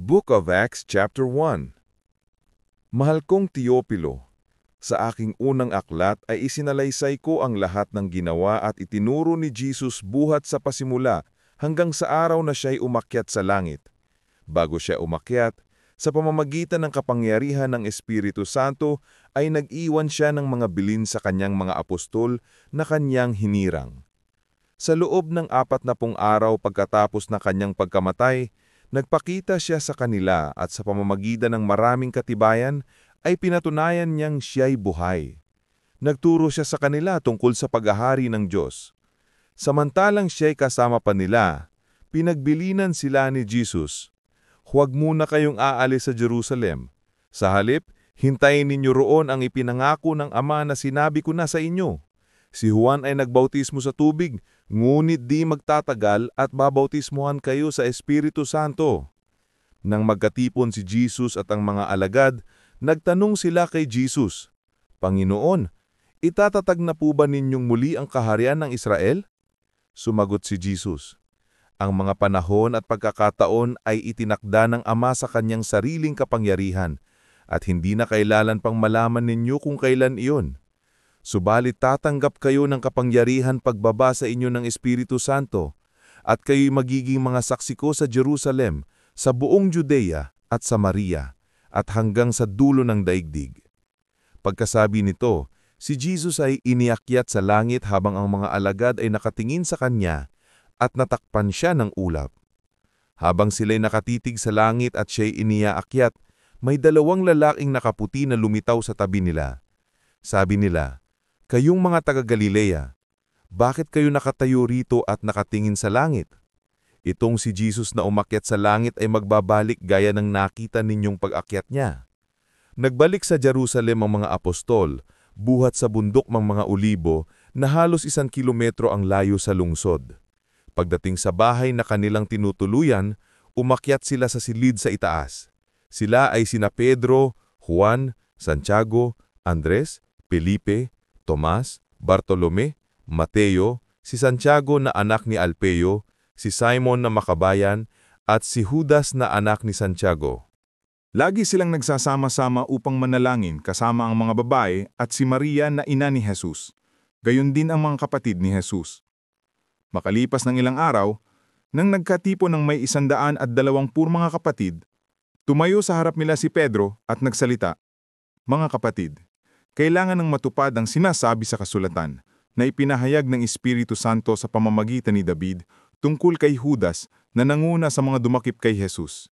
Book of Acts chapter 1. Mahal kong Teopilo, sa aking unang aklat ay isinalaysay ko ang lahat ng ginawa at itinuro ni Jesus buhat sa pasimula hanggang sa araw na siya'y umakyat sa langit. Bago siya umakyat, sa pamamagitan ng kapangyarihan ng Espiritu Santo ay nag-iwan siya ng mga bilin sa kanyang mga apostol na kanyang hinirang. Sa loob ng 40 araw pagkatapos na kanyang pagkamatay, nagpakita siya sa kanila at sa pamamagitan ng maraming katibayan ay pinatunayan niyang siya'y buhay. Nagturo siya sa kanila tungkol sa paghahari ng Diyos. Samantalang siya'y kasama pa nila, pinagbilinan sila ni Jesus. Huwag muna kayong aalis sa Jerusalem. Sa halip, hintayin ninyo roon ang ipinangako ng Ama na sinabi ko na sa inyo. Si Juan ay nagbautismo sa tubig, ngunit di magtatagal at babautismuhan kayo sa Espiritu Santo. Nang magkatipon si Jesus at ang mga alagad, nagtanong sila kay Jesus, Panginoon, itatatag na po ba ninyong muli ang kaharian ng Israel? Sumagot si Jesus, ang mga panahon at pagkakataon ay itinakda ng Ama sa kanyang sariling kapangyarihan, at hindi na kailangan pang malaman ninyo kung kailan iyon. Subalit tatanggap kayo ng kapangyarihan pagbaba sa inyo ng Espiritu Santo, at kayo'y magiging mga saksi ko sa Jerusalem, sa buong Judea at Samaria, at hanggang sa dulo ng daigdig. Pagkasabi nito, si Jesus ay iniakyat sa langit habang ang mga alagad ay nakatingin sa kanya at natakpan siya ng ulap. Habang sila'y nakatitig sa langit at siya'y iniaakyat, may 2 lalaking nakaputi na lumitaw sa tabi nila. Sabi nila, Kayong mga taga-Galilea, bakit kayo nakatayo rito at nakatingin sa langit? Itong si Jesus na umakyat sa langit ay magbabalik gaya ng nakita ninyong pag-akyat niya. Nagbalik sa Jerusalem ang mga apostol, buhat sa bundok ng mga Olibo na halos 1 kilometro ang layo sa lungsod. Pagdating sa bahay na kanilang tinutuluyan, umakyat sila sa silid sa itaas. Sila ay sina Pedro, Juan, Santiago, Andres, Felipe, Tomas, Bartolome, Mateo, si Santiago na anak ni Alpeo, si Simon na makabayan, at si Judas na anak ni Santiago. Lagi silang nagsasama-sama upang manalangin kasama ang mga babae at si Maria na ina ni Jesus. Gayon din ang mga kapatid ni Jesus. Makalipas ng ilang araw, nang nagkatipon ng may 120 mga kapatid, tumayo sa harap nila si Pedro at nagsalita, Mga kapatid, kailangan ng matupad ang sinasabi sa kasulatan na ipinahayag ng Espiritu Santo sa pamamagitan ni David tungkol kay Judas na nanguna sa mga dumakip kay Jesus.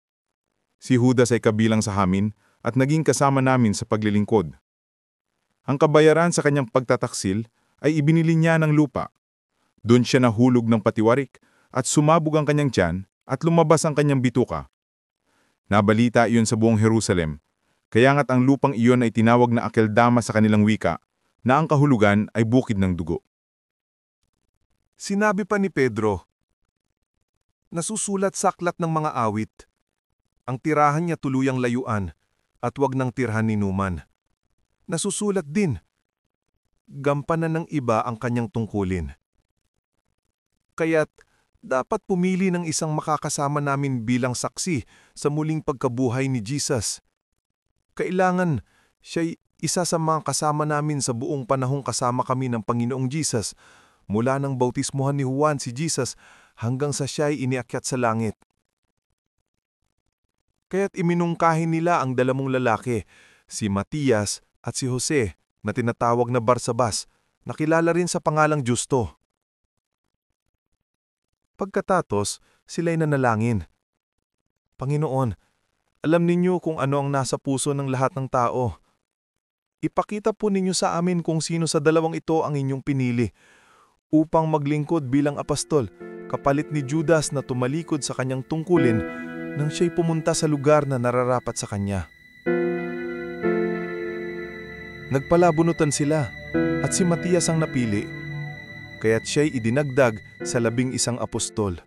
Si Judas ay kabilang sa amin at naging kasama namin sa paglilingkod. Ang kabayaran sa kanyang pagtataksil ay ibinili niya ng lupa. Doon siya nahulog ng patiwarik at sumabog ang kanyang tiyan at lumabas ang kanyang bituka. Nabalita iyon sa buong Jerusalem. Kaya nga't ang lupang iyon ay tinawag na Akeldama sa kanilang wika, na ang kahulugan ay bukid ng dugo. Sinabi pa ni Pedro, nasusulat sa aklat ng mga awit, ang tirahan niya tuluyang layuan, at wag ng tirhan ninuman. Nasusulat din, gampanan ng iba ang kanyang tungkulin. Kaya't dapat pumili ng isang makakasama namin bilang saksi sa muling pagkabuhay ni Jesus. Kailangan siya'y isa sa mga kasama namin sa buong panahong kasama kami ng Panginoong Jesus, mula nang bautismuhan ni Juan si Jesus hanggang sa siya'y iniakyat sa langit. Kaya't iminungkahi nila ang 2 lalaki, si Matias at si Jose, na tinatawag na Barsabas, na kilala rin sa pangalang Justo. Pagkatapos, sila'y nanalangin. Panginoon, alam ninyo kung ano ang nasa puso ng lahat ng tao. Ipakita po ninyo sa amin kung sino sa 2 ito ang inyong pinili upang maglingkod bilang apostol, kapalit ni Judas na tumalikod sa kanyang tungkulin nang siya'y pumunta sa lugar na nararapat sa kanya. Nagpalabunutan sila at si Matias ang napili, kaya't siya'y idinagdag sa 11 apostol.